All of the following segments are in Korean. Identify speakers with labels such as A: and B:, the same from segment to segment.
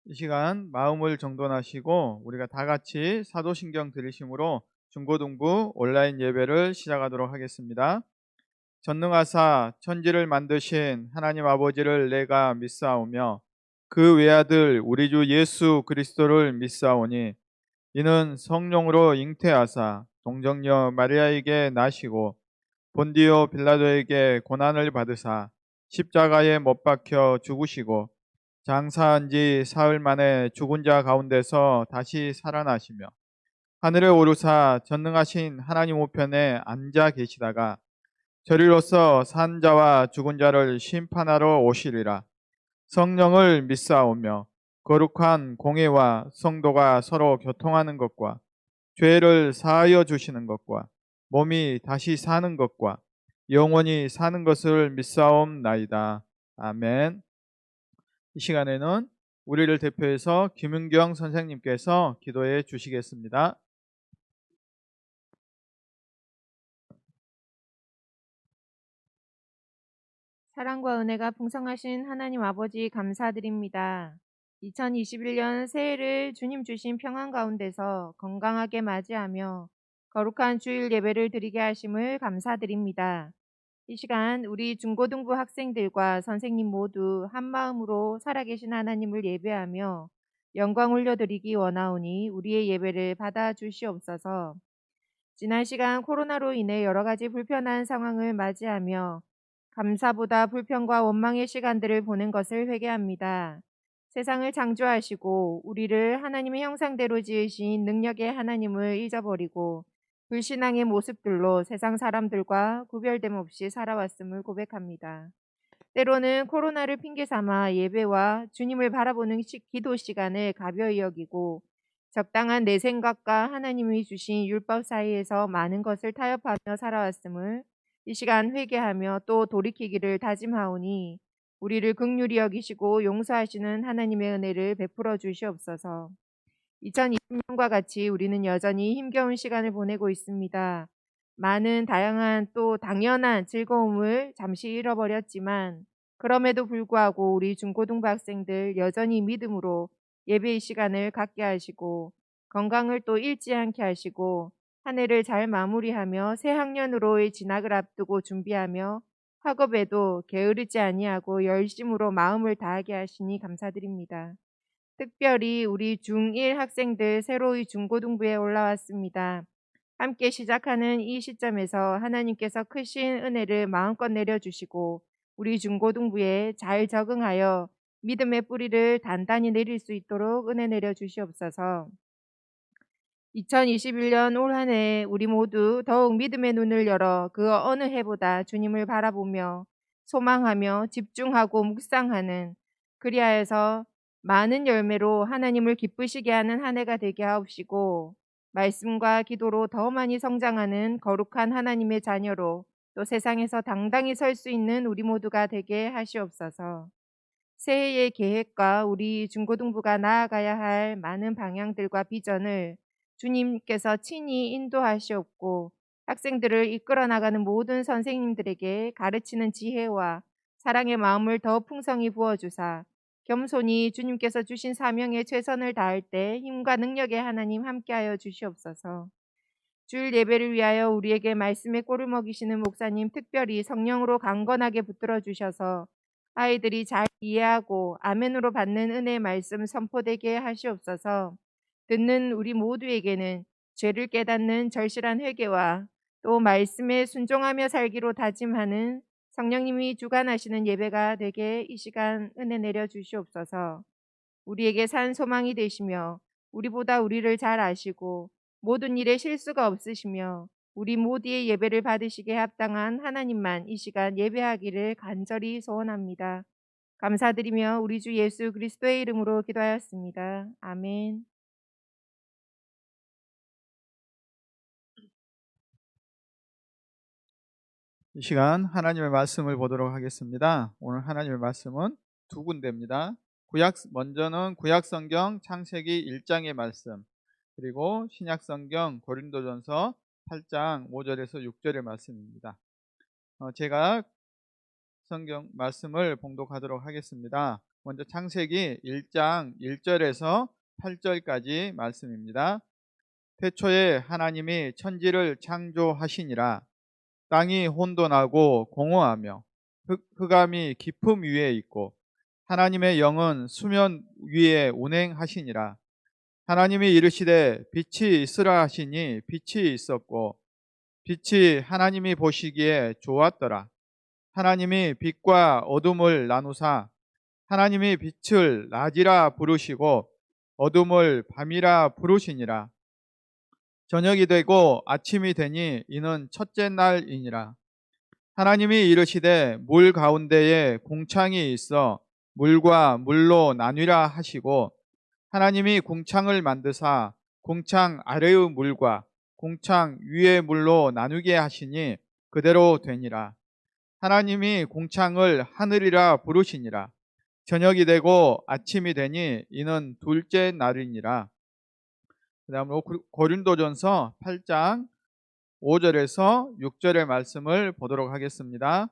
A: 이 시간 마음을 정돈하시고 우리가 다 같이 사도신경 들으심으로 중고등부 온라인 예배를 시작하도록 하겠습니다. 전능하사 천지를 만드신 하나님 아버지를 내가 믿사오며 그 외아들 우리 주 예수 그리스도를 믿사오니 이는 성령으로 잉태하사 동정녀 마리아에게 나시고 본디오 빌라도에게 고난을 받으사 십자가에 못 박혀 죽으시고 장사한 지 사흘 만에 죽은 자 가운데서 다시 살아나시며 하늘에 오르사 전능하신 하나님 우편에 앉아 계시다가 저리로서 산 자와 죽은 자를 심판하러 오시리라. 성령을 믿사오며 거룩한 공회와 성도가 서로 교통하는 것과 죄를 사하여 주시는 것과 몸이 다시 사는 것과 영원히 사는 것을 믿사옵나이다. 아멘. 이 시간에는 우리를 대표해서 김은경 선생님께서 기도해 주시겠습니다.
B: 사랑과 은혜가 풍성하신 하나님 아버지 감사드립니다. 2021년 새해를 주님 주신 평안 가운데서 건강하게 맞이하며 거룩한 주일 예배를 드리게 하심을 감사드립니다. 이 시간 우리 중고등부 학생들과 선생님 모두 한마음으로 살아계신 하나님을 예배하며 영광 올려드리기 원하오니 우리의 예배를 받아 주시옵소서. 지난 시간 코로나로 인해 여러 가지 불편한 상황을 맞이하며 감사보다 불평과 원망의 시간들을 보낸 것을 회개합니다. 세상을 창조하시고 우리를 하나님의 형상대로 지으신 능력의 하나님을 잊어버리고 불신앙의 모습들로 세상 사람들과 구별됨 없이 살아왔음을 고백합니다. 때로는 코로나를 핑계 삼아 예배와 주님을 바라보는 기도 시간을 가벼이 여기고 적당한 내 생각과 하나님이 주신 율법 사이에서 많은 것을 타협하며 살아왔음을 이 시간 회개하며 또 돌이키기를 다짐하오니 우리를 긍휼히 여기시고 용서하시는 하나님의 은혜를 베풀어 주시옵소서. 2020년과 같이 우리는 여전히 힘겨운 시간을 보내고 있습니다. 많은 다양한 또 당연한 즐거움을 잠시 잃어버렸지만 그럼에도 불구하고 우리 중고등부 학생들 여전히 믿음으로 예배의 시간을 갖게 하시고 건강을 또 잃지 않게 하시고 한 해를 잘 마무리하며 새 학년으로의 진학을 앞두고 준비하며 학업에도 게으르지 아니하고 열심으로 마음을 다하게 하시니 감사드립니다. 특별히 우리 중1 학생들 새로이 중고등부에 올라왔습니다. 함께 시작하는 이 시점에서 하나님께서 크신 은혜를 마음껏 내려주시고 우리 중고등부에 잘 적응하여 믿음의 뿌리를 단단히 내릴 수 있도록 은혜 내려주시옵소서. 2021년 올 한 해 우리 모두 더욱 믿음의 눈을 열어 그 어느 해보다 주님을 바라보며 소망하며 집중하고 묵상하는 그리하여서 많은 열매로 하나님을 기쁘시게 하는 한 해가 되게 하옵시고 말씀과 기도로 더 많이 성장하는 거룩한 하나님의 자녀로 또 세상에서 당당히 설 수 있는 우리 모두가 되게 하시옵소서. 새해의 계획과 우리 중고등부가 나아가야 할 많은 방향들과 비전을 주님께서 친히 인도하시옵고 학생들을 이끌어 나가는 모든 선생님들에게 가르치는 지혜와 사랑의 마음을 더 풍성히 부어주사 겸손히 주님께서 주신 사명에 최선을 다할 때 힘과 능력의 하나님 함께하여 주시옵소서. 주일 예배를 위하여 우리에게 말씀의 꼴을 먹이시는 목사님 특별히 성령으로 강건하게 붙들어 주셔서 아이들이 잘 이해하고 아멘으로 받는 은혜의 말씀 선포되게 하시옵소서. 듣는 우리 모두에게는 죄를 깨닫는 절실한 회개와 또 말씀에 순종하며 살기로 다짐하는 성령님이 주관하시는 예배가 되게 이 시간 은혜 내려 주시옵소서. 우리에게 산 소망이 되시며 우리보다 우리를 잘 아시고 모든 일에 실수가 없으시며 우리 모두의 예배를 받으시기에 합당한 하나님만 이 시간 예배하기를 간절히 소원합니다. 감사드리며 우리 주 예수 그리스도의 이름으로 기도하였습니다. 아멘.
A: 이 시간 하나님의 말씀을 보도록 하겠습니다. 오늘 하나님의 말씀은 두 군데입니다. 먼저는 구약성경 창세기 1장의 말씀, 그리고 신약성경 고린도전서 8장 5절에서 6절의 말씀입니다. 제가 성경 말씀을 봉독하도록 하겠습니다. 먼저 창세기 1장 1절에서 8절까지 말씀입니다. 태초에 하나님이 천지를 창조하시니라. 땅이 혼돈하고 공허하며 흑암이 깊음 위에 있고 하나님의 영은 수면 위에 운행하시니라. 하나님이 이르시되 빛이 있으라 하시니 빛이 있었고 빛이 하나님이 보시기에 좋았더라. 하나님이 빛과 어둠을 나누사 하나님이 빛을 낮이라 부르시고 어둠을 밤이라 부르시니라. 저녁이 되고 아침이 되니 이는 첫째 날이니라. 하나님이 이르시되 물 가운데에 궁창이 있어 물과 물로 나뉘라 하시고 하나님이 궁창을 만드사 궁창 아래의 물과 궁창 위의 물로 나누게 하시니 그대로 되니라. 하나님이 궁창을 하늘이라 부르시니라. 저녁이 되고 아침이 되니 이는 둘째 날이니라. 그 다음으로 고린도전서 8장 5절에서 6절의 말씀을 보도록 하겠습니다.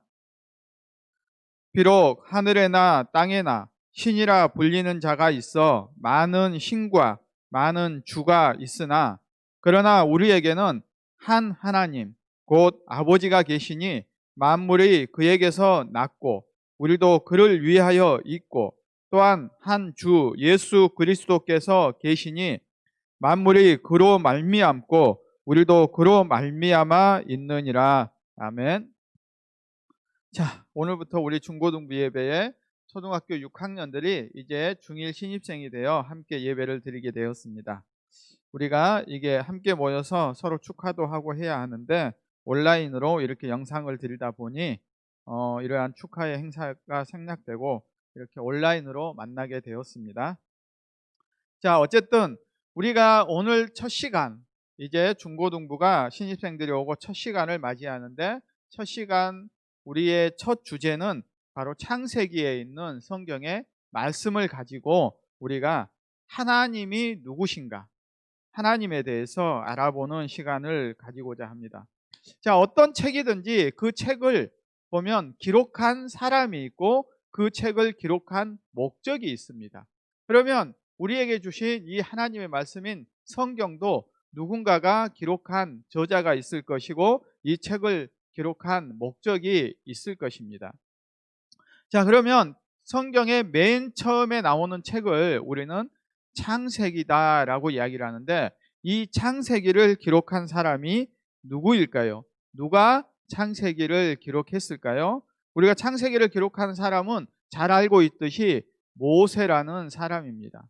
A: 비록 하늘에나 땅에나 신이라 불리는 자가 있어 많은 신과 많은 주가 있으나 그러나 우리에게는 한 하나님 곧 아버지가 계시니 만물이 그에게서 났고 우리도 그를 위하여 있고 또한 한 주 예수 그리스도께서 계시니 만물이 그로 말미암고 우리도 그로 말미암아 있느니라. 아멘. 자, 오늘부터 우리 중고등부 예배에 초등학교 6학년들이 이제 중1 신입생이 되어 함께 예배를 드리게 되었습니다. 우리가 이게 함께 모여서 서로 축하도 하고 해야 하는데 온라인으로 이렇게 영상을 드리다 보니 이러한 축하의 행사가 생략되고 이렇게 온라인으로 만나게 되었습니다. 자, 어쨌든 우리가 오늘 첫 시간, 이제 중고등부가 신입생들이 오고 첫 시간을 맞이하는데 첫 시간 우리의 첫 주제는 바로 창세기에 있는 성경의 말씀을 가지고 우리가 하나님이 누구신가, 하나님에 대해서 알아보는 시간을 가지고자 합니다. 자, 어떤 책이든지 그 책을 보면 기록한 사람이 있고 그 책을 기록한 목적이 있습니다. 그러면 우리에게 주신 이 하나님의 말씀인 성경도 누군가가 기록한 저자가 있을 것이고 이 책을 기록한 목적이 있을 것입니다. 자, 그러면 성경의 맨 처음에 나오는 책을 우리는 창세기다라고 이야기를 하는데 이 창세기를 기록한 사람이 누구일까요? 누가 창세기를 기록했을까요? 우리가 창세기를 기록한 사람은 잘 알고 있듯이 모세라는 사람입니다.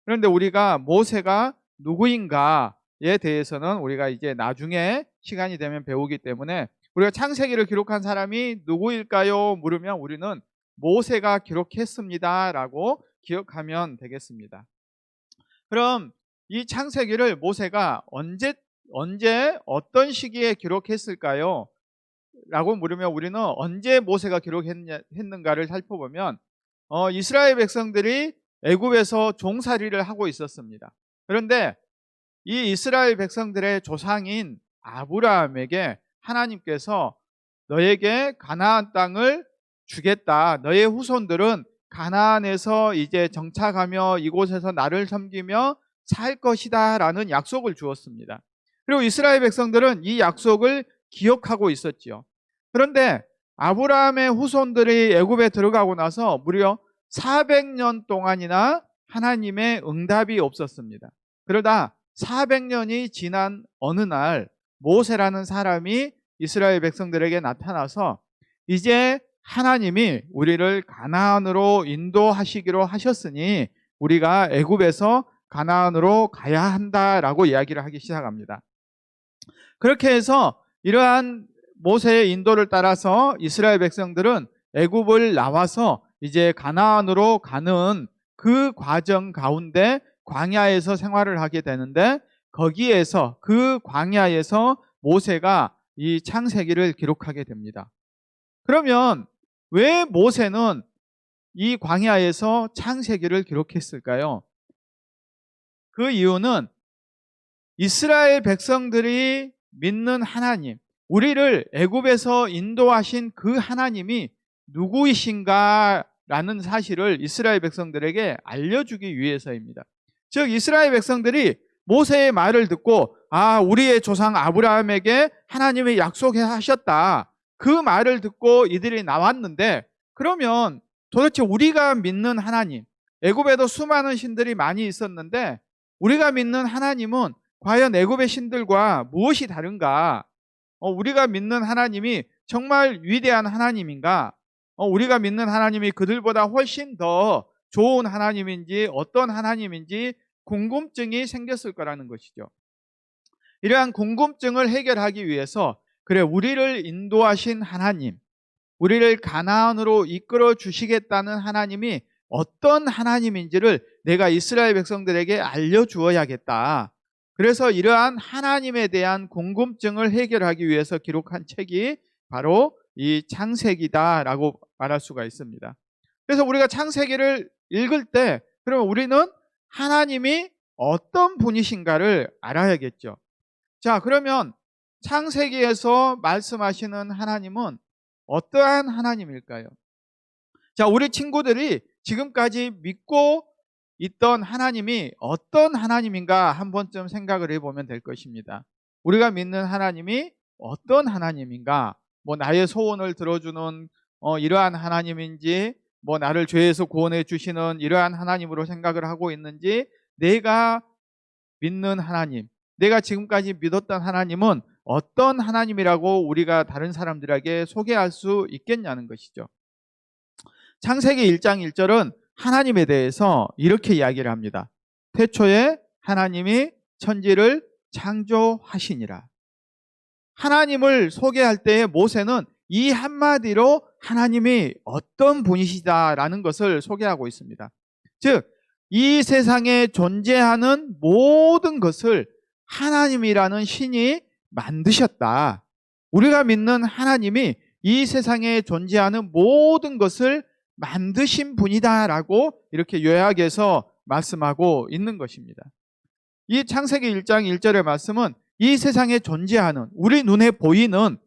A: 그런데 우리가 모세가 누구인가에 대해서는 우리가 이제 나중에 시간이 되면 배우기 때문에 우리가 창세기를 기록한 사람이 누구일까요? 물으면 우리는 모세가 기록했습니다 라고 기억하면 되겠습니다. 그럼 이 창세기를 모세가 언제 어떤 시기에 기록했을까요? 라고 물으면 우리는 언제 모세가 기록했는가를 살펴보면 이스라엘 백성들이 애굽에서 종살이를 하고 있었습니다. 그런데 이 이스라엘 백성들의 조상인 아브라함에게 하나님께서 너에게 가나안 땅을 주겠다. 너의 후손들은 가나안에서 이제 정착하며 이곳에서 나를 섬기며 살 것이다 라는 약속을 주었습니다. 그리고 이스라엘 백성들은 이 약속을 기억하고 있었지요. 그런데 아브라함의 후손들이 애굽에 들어가고 나서 무려 400년 동안이나 하나님의 응답이 없었습니다. 그러다 400년이 지난 어느 날 모세라는 사람이 이스라엘 백성들에게 나타나서 이제 하나님이 우리를 가나안으로 인도하시기로 하셨으니 우리가 애굽에서 가나안으로 가야 한다라고 이야기를 하기 시작합니다. 그렇게 해서 이러한 모세의 인도를 따라서 이스라엘 백성들은 애굽을 나와서 이제 가나안으로 가는 그 과정 가운데 광야에서 생활을 하게 되는데 거기에서 그 광야에서 모세가 이 창세기를 기록하게 됩니다. 그러면 왜 모세는 이 광야에서 창세기를 기록했을까요? 그 이유는 이스라엘 백성들이 믿는 하나님, 우리를 애굽에서 인도하신 그 하나님이 누구이신가 라는 사실을 이스라엘 백성들에게 알려주기 위해서입니다. 즉 이스라엘 백성들이 모세의 말을 듣고 우리의 조상 아브라함에게 하나님이 약속하셨다. 그 말을 듣고 이들이 나왔는데, 그러면 도대체 우리가 믿는 하나님, 애굽에도 수많은 신들이 많이 있었는데 우리가 믿는 하나님은 과연 애굽의 신들과 무엇이 다른가? 우리가 믿는 하나님이 정말 위대한 하나님인가? 우리가 믿는 하나님이 그들보다 훨씬 더 좋은 하나님인지 어떤 하나님인지 궁금증이 생겼을 거라는 것이죠. 이러한 궁금증을 해결하기 위해서 우리를 인도하신 하나님, 우리를 가나안으로 이끌어 주시겠다는 하나님이 어떤 하나님인지를 내가 이스라엘 백성들에게 알려주어야겠다. 그래서 이러한 하나님에 대한 궁금증을 해결하기 위해서 기록한 책이 바로 이 창세기다라고 말할 수가 있습니다. 그래서 우리가 창세기를 읽을 때 그러면 우리는 하나님이 어떤 분이신가를 알아야겠죠. 자, 그러면 창세기에서 말씀하시는 하나님은 어떠한 하나님일까요? 자, 우리 친구들이 지금까지 믿고 있던 하나님이 어떤 하나님인가 한 번쯤 생각을 해보면 될 것입니다. 우리가 믿는 하나님이 어떤 하나님인가? 나의 소원을 들어주는 이러한 하나님인지, 나를 죄에서 구원해 주시는 이러한 하나님으로 생각을 하고 있는지, 내가 믿는 하나님, 내가 지금까지 믿었던 하나님은 어떤 하나님이라고 우리가 다른 사람들에게 소개할 수 있겠냐는 것이죠. 창세기 1장 1절은 하나님에 대해서 이렇게 이야기를 합니다. 태초에 하나님이 천지를 창조하시니라. 하나님을 소개할 때 모세는 이 한마디로 하나님이 어떤 분이시다라는 것을 소개하고 있습니다. 즉, 이 세상에 존재하는 모든 것을 하나님이라는 신이 만드셨다. 우리가 믿는 하나님이 이 세상에 존재하는 모든 것을 만드신 분이다라고 이렇게 요약해서 말씀하고 있는 것입니다. 이 창세기 1장 1절의 말씀은 이 세상에 존재하는, 우리 눈에 보이는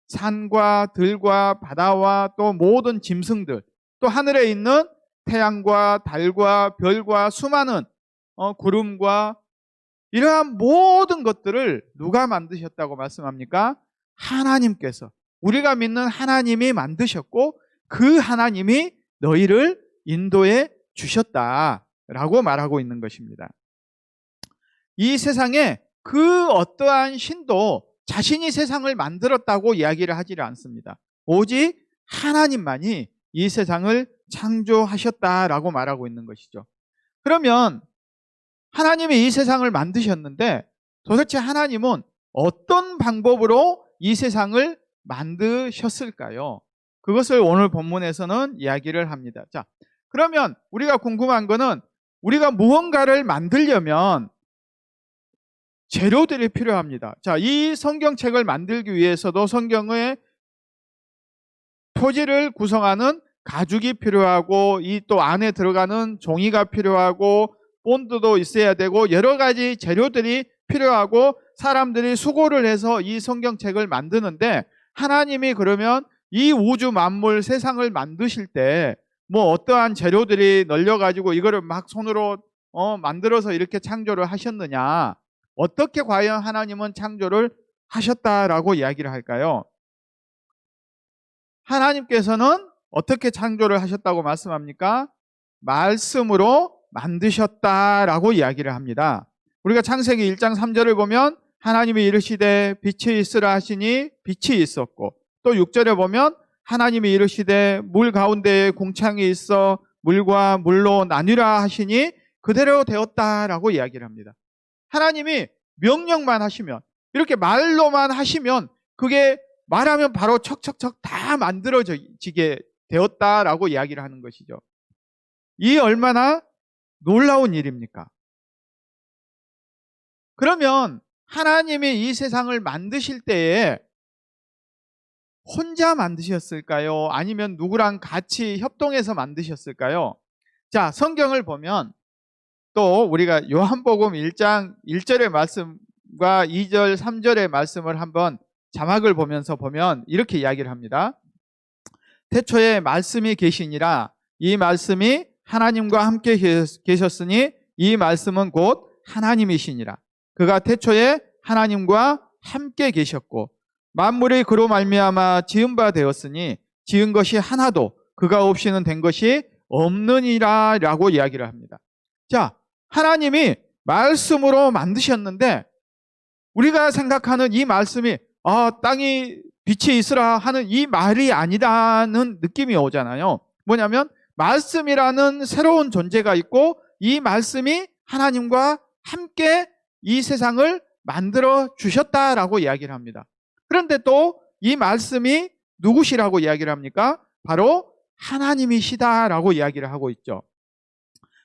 A: 산과 들과 바다와 또 모든 짐승들, 또 하늘에 있는 태양과 달과 별과 수많은 구름과 이러한 모든 것들을 누가 만드셨다고 말씀합니까? 하나님께서, 우리가 믿는 하나님이 만드셨고 그 하나님이 너희를 인도해 주셨다라고 말하고 있는 것입니다. 이 세상에 그 어떠한 신도 자신이 세상을 만들었다고 이야기를 하지를 않습니다. 오직 하나님만이 이 세상을 창조하셨다라고 말하고 있는 것이죠. 그러면 하나님이 이 세상을 만드셨는데 도대체 하나님은 어떤 방법으로 이 세상을 만드셨을까요? 그것을 오늘 본문에서는 이야기를 합니다. 자, 그러면 우리가 궁금한 거는 우리가 무언가를 만들려면 재료들이 필요합니다. 자, 이 성경책을 만들기 위해서도 성경의 표지를 구성하는 가죽이 필요하고 이 또 안에 들어가는 종이가 필요하고 본드도 있어야 되고 여러 가지 재료들이 필요하고 사람들이 수고를 해서 이 성경책을 만드는데, 하나님이 그러면 이 우주 만물 세상을 만드실 때 어떠한 재료들이 널려가지고 이거를 막 손으로 만들어서 이렇게 창조를 하셨느냐, 어떻게 과연 하나님은 창조를 하셨다라고 이야기를 할까요? 하나님께서는 어떻게 창조를 하셨다고 말씀합니까? 말씀으로 만드셨다라고 이야기를 합니다. 우리가 창세기 1장 3절을 보면 하나님이 이르시되 빛이 있으라 하시니 빛이 있었고, 또 6절에 보면 하나님이 이르시되 물 가운데에 궁창이 있어 물과 물로 나뉘라 하시니 그대로 되었다라고 이야기를 합니다. 하나님이 명령만 하시면, 이렇게 말로만 하시면 그게 말하면 바로 척척척 다 만들어지게 되었다라고 이야기를 하는 것이죠. 이 얼마나 놀라운 일입니까? 그러면 하나님이 이 세상을 만드실 때에 혼자 만드셨을까요? 아니면 누구랑 같이 협동해서 만드셨을까요? 자, 성경을 보면 또 우리가 요한복음 1장 1절의 말씀과 2절 3절의 말씀을 한번 자막을 보면서 보면 이렇게 이야기를 합니다. 태초에 말씀이 계시니라, 이 말씀이 하나님과 함께 계셨으니 이 말씀은 곧 하나님이시니라. 그가 태초에 하나님과 함께 계셨고 만물이 그로 말미암아 지은 바 되었으니 지은 것이 하나도 그가 없이는 된 것이 없느니라 라고 이야기를 합니다. 자, 하나님이 말씀으로 만드셨는데 우리가 생각하는 이 말씀이 땅이 빛이 있으라 하는 이 말이 아니라는 느낌이 오잖아요. 뭐냐면 말씀이라는 새로운 존재가 있고 이 말씀이 하나님과 함께 이 세상을 만들어 주셨다라고 이야기를 합니다. 그런데 또 이 말씀이 누구시라고 이야기를 합니까? 바로 하나님이시다라고 이야기를 하고 있죠.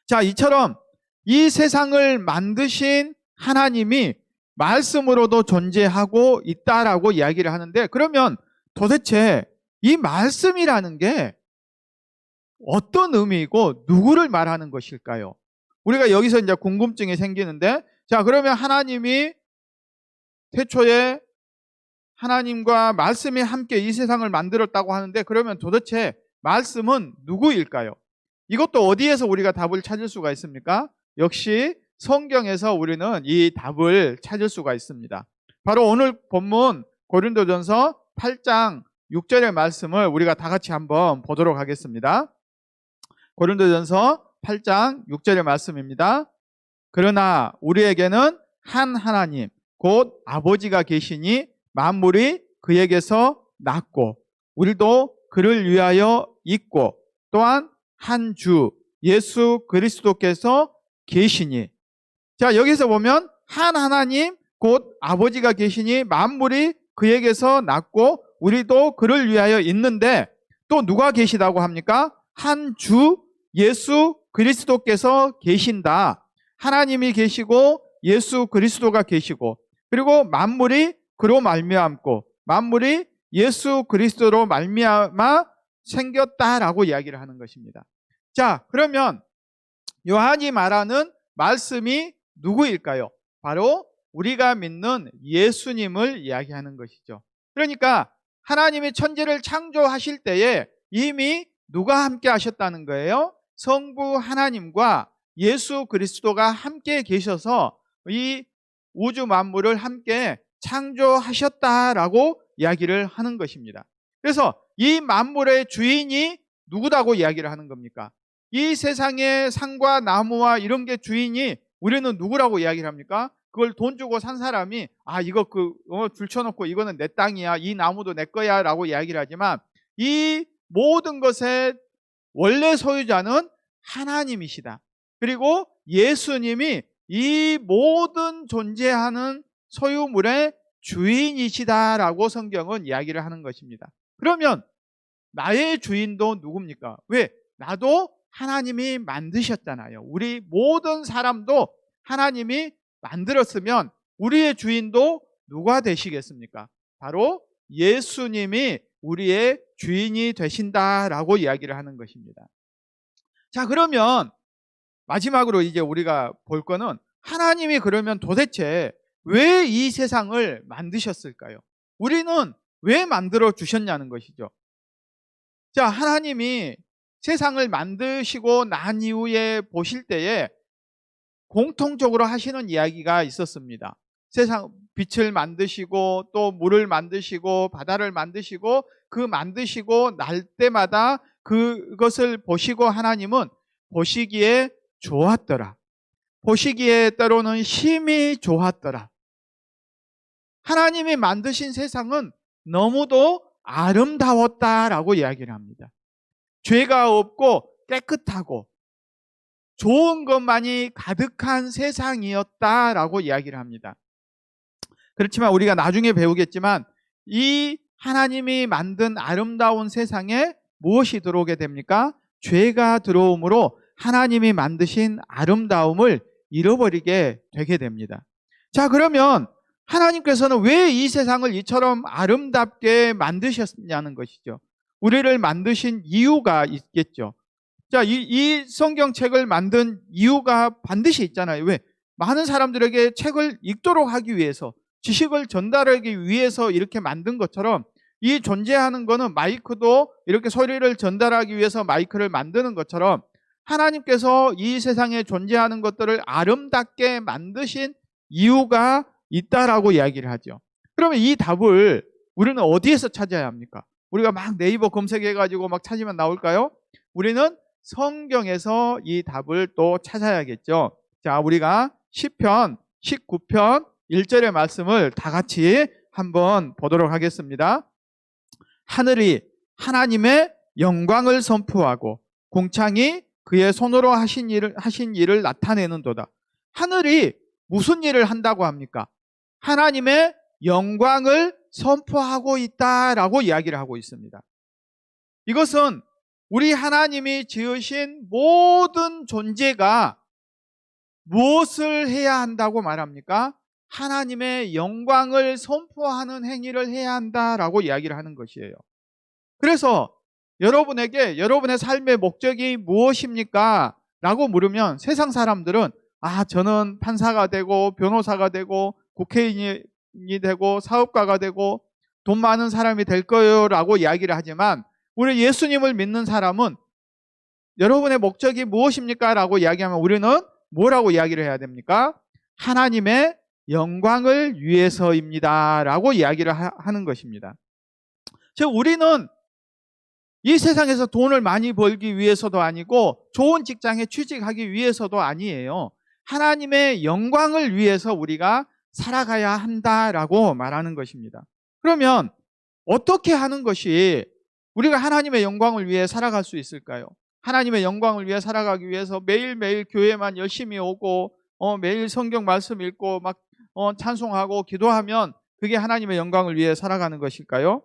A: 자, 이처럼 이 세상을 만드신 하나님이 말씀으로도 존재하고 있다라고 이야기를 하는데 그러면 도대체 이 말씀이라는 게 어떤 의미이고 누구를 말하는 것일까요? 우리가 여기서 이제 궁금증이 생기는데 자, 그러면 하나님이 태초에 하나님과 말씀이 함께 이 세상을 만들었다고 하는데 그러면 도대체 말씀은 누구일까요? 이것도 어디에서 우리가 답을 찾을 수가 있습니까? 역시 성경에서 우리는 이 답을 찾을 수가 있습니다. 바로 오늘 본문 고린도전서 8장 6절의 말씀을 우리가 다 같이 한번 보도록 하겠습니다. 고린도전서 8장 6절의 말씀입니다. 그러나 우리에게는 한 하나님 곧 아버지가 계시니 만물이 그에게서 났고 우리도 그를 위하여 있고 또한 한 주 예수 그리스도께서 계시니 자, 여기서 보면 한 하나님 곧 아버지가 계시니 만물이 그에게서 났고 우리도 그를 위하여 있는데 또 누가 계시다고 합니까? 한 주 예수 그리스도께서 계신다. 하나님이 계시고 예수 그리스도가 계시고 그리고 만물이 그로 말미암고 만물이 예수 그리스도로 말미암아 생겼다라고 이야기를 하는 것입니다. 자, 그러면 요한이 말하는 말씀이 누구일까요? 바로 우리가 믿는 예수님을 이야기하는 것이죠. 그러니까 하나님이 천지를 창조하실 때에 이미 누가 함께 하셨다는 거예요? 성부 하나님과 예수 그리스도가 함께 계셔서 이 우주 만물을 함께 창조하셨다라고 이야기를 하는 것입니다. 그래서 이 만물의 주인이 누구다고 이야기를 하는 겁니까? 이 세상의 산과 나무와 이런 게 주인이 우리는 누구라고 이야기를 합니까? 그걸 돈 주고 산 사람이 이거 줄 쳐놓고 이거는 내 땅이야, 이 나무도 내 거야 라고 이야기를 하지만 이 모든 것의 원래 소유자는 하나님이시다. 그리고 예수님이 이 모든 존재하는 소유물의 주인이시다라고 성경은 이야기를 하는 것입니다. 그러면 나의 주인도 누굽니까? 왜? 나도 하나님이 만드셨잖아요. 우리 모든 사람도 하나님이 만들었으면 우리의 주인도 누가 되시겠습니까? 바로 예수님이 우리의 주인이 되신다라고 이야기를 하는 것입니다. 자, 그러면 마지막으로 이제 우리가 볼 거는 하나님이 그러면 도대체 왜 이 세상을 만드셨을까요? 우리는 왜 만들어 주셨냐는 것이죠. 자, 하나님이 세상을 만드시고 난 이후에 보실 때에 공통적으로 하시는 이야기가 있었습니다. 세상 빛을 만드시고 또 물을 만드시고 바다를 만드시고 그 만드시고 날 때마다 그것을 보시고 하나님은 보시기에 좋았더라. 보시기에 때로는 심히 좋았더라. 하나님이 만드신 세상은 너무도 아름다웠다라고 이야기를 합니다. 죄가 없고 깨끗하고 좋은 것만이 가득한 세상이었다라고 이야기를 합니다. 그렇지만 우리가 나중에 배우겠지만 이 하나님이 만든 아름다운 세상에 무엇이 들어오게 됩니까? 죄가 들어오므로 하나님이 만드신 아름다움을 잃어버리게 되게 됩니다. 자, 그러면 하나님께서는 왜 이 세상을 이처럼 아름답게 만드셨냐는 것이죠. 우리를 만드신 이유가 있겠죠. 자, 이 성경책을 만든 이유가 반드시 있잖아요. 왜? 많은 사람들에게 책을 읽도록 하기 위해서, 지식을 전달하기 위해서 이렇게 만든 것처럼 이 존재하는 거는 마이크도 이렇게 소리를 전달하기 위해서 마이크를 만드는 것처럼 하나님께서 이 세상에 존재하는 것들을 아름답게 만드신 이유가 있다라고 이야기를 하죠. 그러면 이 답을 우리는 어디에서 찾아야 합니까? 우리가 막 네이버 검색해가지고 막 찾으면 나올까요? 우리는 성경에서 이 답을 또 찾아야겠죠. 자, 우리가 시편 19편 1절의 말씀을 다 같이 한번 보도록 하겠습니다. 하늘이 하나님의 영광을 선포하고 궁창이 그의 손으로 하신 일을 나타내는도다. 하늘이 무슨 일을 한다고 합니까? 하나님의 영광을 선포하고 있다라고 이야기를 하고 있습니다. 이것은 우리 하나님이 지으신 모든 존재가 무엇을 해야 한다고 말합니까? 하나님의 영광을 선포하는 행위를 해야 한다라고 이야기를 하는 것이에요. 그래서 여러분에게 여러분의 삶의 목적이 무엇입니까? 라고 물으면 세상 사람들은 저는 판사가 되고 변호사가 되고 국회의원이 되고 사업가가 되고 돈 많은 사람이 될 거예요 라고 이야기를 하지만 우리 예수님을 믿는 사람은 여러분의 목적이 무엇입니까? 라고 이야기하면 우리는 뭐라고 이야기를 해야 됩니까? 하나님의 영광을 위해서입니다 라고 이야기를 하는 것입니다. 즉 우리는 이 세상에서 돈을 많이 벌기 위해서도 아니고 좋은 직장에 취직하기 위해서도 아니에요. 하나님의 영광을 위해서 우리가 살아가야 한다라고 말하는 것입니다. 그러면 어떻게 하는 것이 우리가 하나님의 영광을 위해 살아갈 수 있을까요? 하나님의 영광을 위해 살아가기 위해서 매일매일 교회만 열심히 오고 매일 성경 말씀 읽고 막 찬송하고 기도하면 그게 하나님의 영광을 위해 살아가는 것일까요?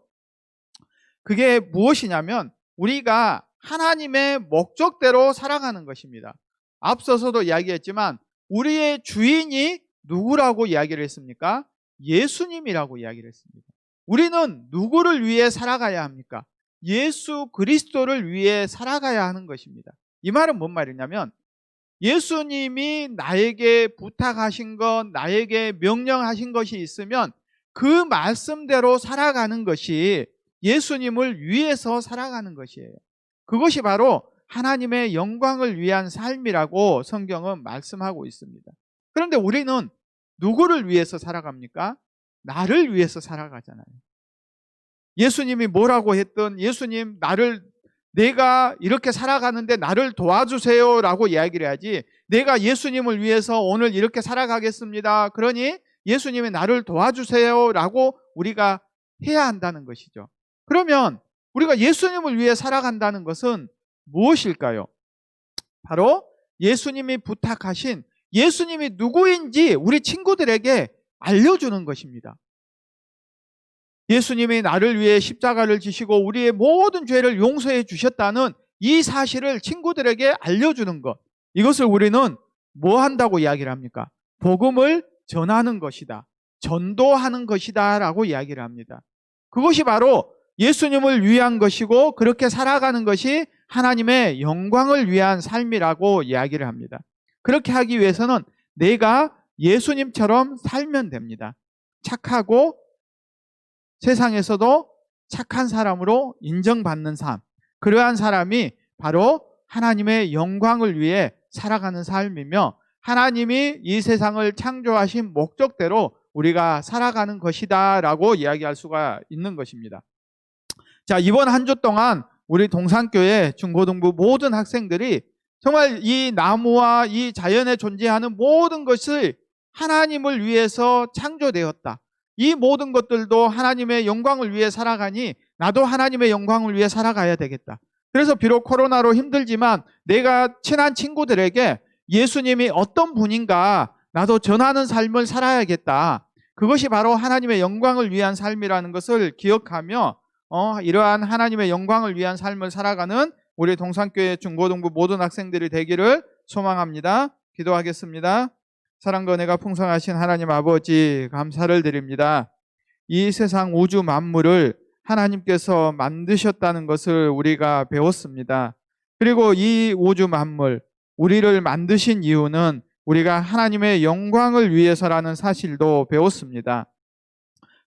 A: 그게 무엇이냐면 우리가 하나님의 목적대로 살아가는 것입니다. 앞서서도 이야기했지만 우리의 주인이 누구라고 이야기를 했습니까? 예수님이라고 이야기를 했습니다. 우리는 누구를 위해 살아가야 합니까? 예수 그리스도를 위해 살아가야 하는 것입니다. 이 말은 뭔 말이냐면 예수님이 나에게 부탁하신 것, 나에게 명령하신 것이 있으면 그 말씀대로 살아가는 것이 예수님을 위해서 살아가는 것이에요. 그것이 바로 하나님의 영광을 위한 삶이라고 성경은 말씀하고 있습니다. 그런데 우리는 누구를 위해서 살아갑니까? 나를 위해서 살아가잖아요. 예수님이 뭐라고 했든 예수님 내가 이렇게 살아가는데 나를 도와주세요 라고 이야기를 해야지 내가 예수님을 위해서 오늘 이렇게 살아가겠습니다. 그러니 예수님이 나를 도와주세요 라고 우리가 해야 한다는 것이죠. 그러면 우리가 예수님을 위해 살아간다는 것은 무엇일까요? 바로 예수님이 부탁하신 예수님이 누구인지 우리 친구들에게 알려주는 것입니다. 예수님이 나를 위해 십자가를 지시고 우리의 모든 죄를 용서해 주셨다는 이 사실을 친구들에게 알려주는 것. 이것을 우리는 뭐 한다고 이야기를 합니까? 복음을 전하는 것이다. 전도하는 것이다 라고 이야기를 합니다. 그것이 바로 예수님을 위한 것이고 그렇게 살아가는 것이 하나님의 영광을 위한 삶이라고 이야기를 합니다. 그렇게 하기 위해서는 내가 예수님처럼 살면 됩니다. 착하고 세상에서도 착한 사람으로 인정받는 삶. 그러한 사람이 바로 하나님의 영광을 위해 살아가는 삶이며 하나님이 이 세상을 창조하신 목적대로 우리가 살아가는 것이다 라고 이야기할 수가 있는 것입니다. 자, 이번 한 주 동안 우리 동산교회 중고등부 모든 학생들이 정말 이 나무와 이 자연에 존재하는 모든 것을 하나님을 위해서 창조되었다. 이 모든 것들도 하나님의 영광을 위해 살아가니 나도 하나님의 영광을 위해 살아가야 되겠다. 그래서 비록 코로나로 힘들지만 내가 친한 친구들에게 예수님이 어떤 분인가 나도 전하는 삶을 살아야겠다. 그것이 바로 하나님의 영광을 위한 삶이라는 것을 기억하며 이러한 하나님의 영광을 위한 삶을 살아가는 우리 동산교회 중고등부 모든 학생들이 되기를 소망합니다. 기도하겠습니다. 사랑과 은혜가 풍성하신 하나님 아버지 감사를 드립니다. 이 세상 우주 만물을 하나님께서 만드셨다는 것을 우리가 배웠습니다. 그리고 이 우주 만물, 우리를 만드신 이유는 우리가 하나님의 영광을 위해서라는 사실도 배웠습니다.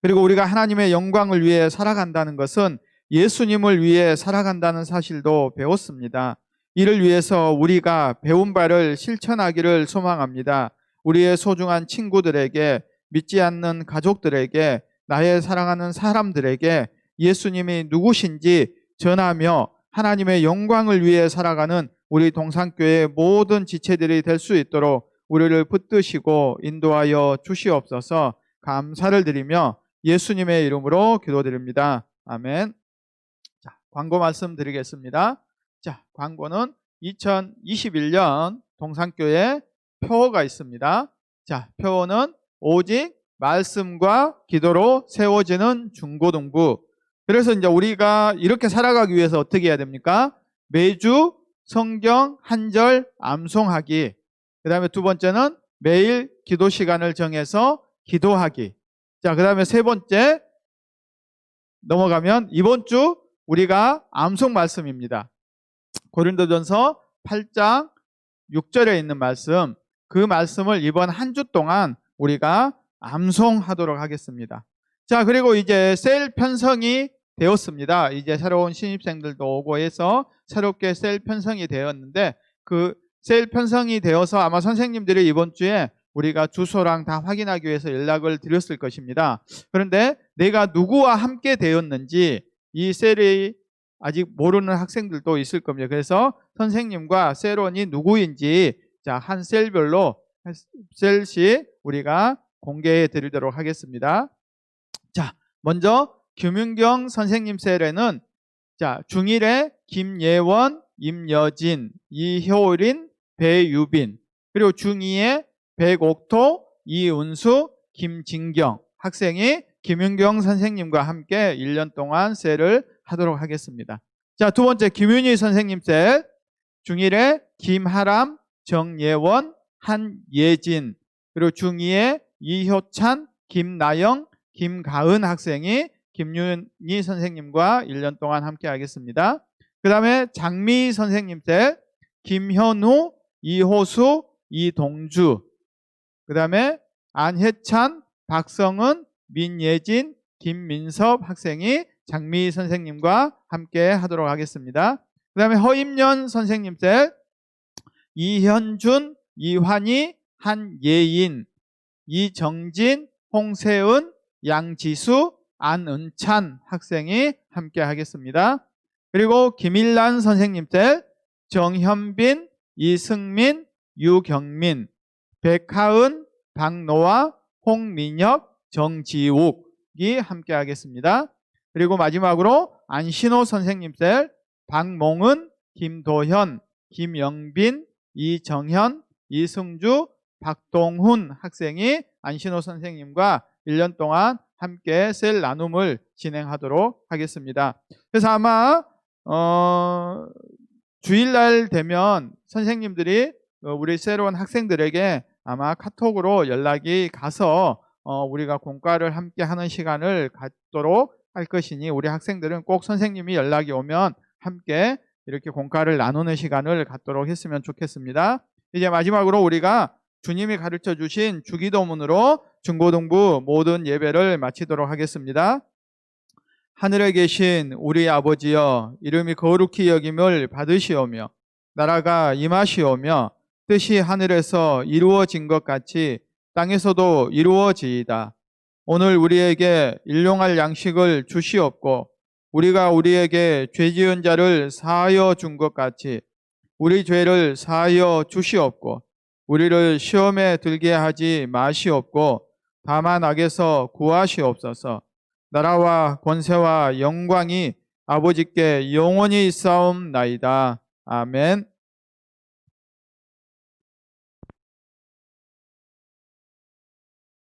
A: 그리고 우리가 하나님의 영광을 위해 살아간다는 것은 예수님을 위해 살아간다는 사실도 배웠습니다. 이를 위해서 우리가 배운 바를 실천하기를 소망합니다. 우리의 소중한 친구들에게, 믿지 않는 가족들에게, 나의 사랑하는 사람들에게 예수님이 누구신지 전하며 하나님의 영광을 위해 살아가는 우리 동산교회의 모든 지체들이 될 수 있도록 우리를 붙드시고 인도하여 주시옵소서. 감사를 드리며 예수님의 이름으로 기도드립니다. 아멘. 자, 광고 말씀드리겠습니다. 자, 광고는 2021년 동산교회 표어가 있습니다. 자, 표어는 오직 말씀과 기도로 세워지는 중고등부. 그래서 이제 우리가 이렇게 살아가기 위해서 어떻게 해야 됩니까? 매주 성경 한 절 암송하기. 그 다음에 두 번째는 매일 기도 시간을 정해서 기도하기. 자, 그 다음에 세 번째 넘어가면 이번 주 우리가 암송 말씀입니다. 고린도전서 8장 6절에 있는 말씀, 그 말씀을 이번 한 주 동안 우리가 암송하도록 하겠습니다. 자, 그리고 이제 셀 편성이 되었습니다. 이제 새로운 신입생들도 오고 해서 새롭게 셀 편성이 되었는데, 그 셀 편성이 되어서 아마 선생님들이 이번 주에 우리가 주소랑 다 확인하기 위해서 연락을 드렸을 것입니다. 그런데 내가 누구와 함께 되었는지 이 셀이 아직 모르는 학생들도 있을 겁니다. 그래서 선생님과 셀원이 누구인지 자, 한 셀별로 셀씩 우리가 공개해 드리도록 하겠습니다. 자, 먼저 김윤경 선생님 셀에는 자, 중1에 김예원, 임여진, 이효린, 배유빈, 그리고 중2에 백옥토, 이은수, 김진경 학생이 김윤경 선생님과 함께 1년 동안 셀을 하도록 하겠습니다. 자, 두 번째 김윤희 선생님 셀, 중1에 김하람, 정예원, 한예진, 그리고 중2에 이효찬, 김나영, 김가은 학생이 김윤희 선생님과 1년 동안 함께 하겠습니다. 그 다음에 장미 선생님 셀, 김현우, 이호수, 이동주, 그 다음에 안혜찬, 박성은, 민예진, 김민섭 학생이 장미 선생님과 함께 하도록 하겠습니다. 그 다음에 허임년 선생님 셀, 이현준, 이환희, 한예인, 이정진, 홍세은, 양지수, 안은찬 학생이 함께 하겠습니다. 그리고 김일란 선생님 셀, 정현빈, 이승민, 유경민, 백하은, 박노아, 홍민혁, 정지욱이 함께 하겠습니다. 그리고 마지막으로 안신호 선생님 셀, 박몽은, 김도현, 김영빈, 이정현, 이승주, 박동훈 학생이 안신호 선생님과 1년 동안 함께 셀 나눔을 진행하도록 하겠습니다. 그래서 아마 주일날 되면 선생님들이 우리 새로운 학생들에게 아마 카톡으로 연락이 가서 우리가 공과를 함께 하는 시간을 갖도록 할 것이니 우리 학생들은 꼭 선생님이 연락이 오면 함께 이렇게 공과를 나누는 시간을 갖도록 했으면 좋겠습니다. 이제 마지막으로 우리가 주님이 가르쳐 주신 주기도문으로 중고등부 모든 예배를 마치도록 하겠습니다. 하늘에 계신 우리 아버지여, 이름이 거룩히 여김을 받으시오며 나라가 임하시오며 뜻이 하늘에서 이루어진 것 같이 땅에서도 이루어지이다. 오늘 우리에게 일용할 양식을 주시옵고 우리가 우리에게 죄 지은 자를 사하여 준 것 같이 우리 죄를 사하여 주시옵고 우리를 시험에 들게 하지 마시옵고 다만 악에서 구하시옵소서. 나라와 권세와 영광이 아버지께 영원히 있사옵나이다. 아멘.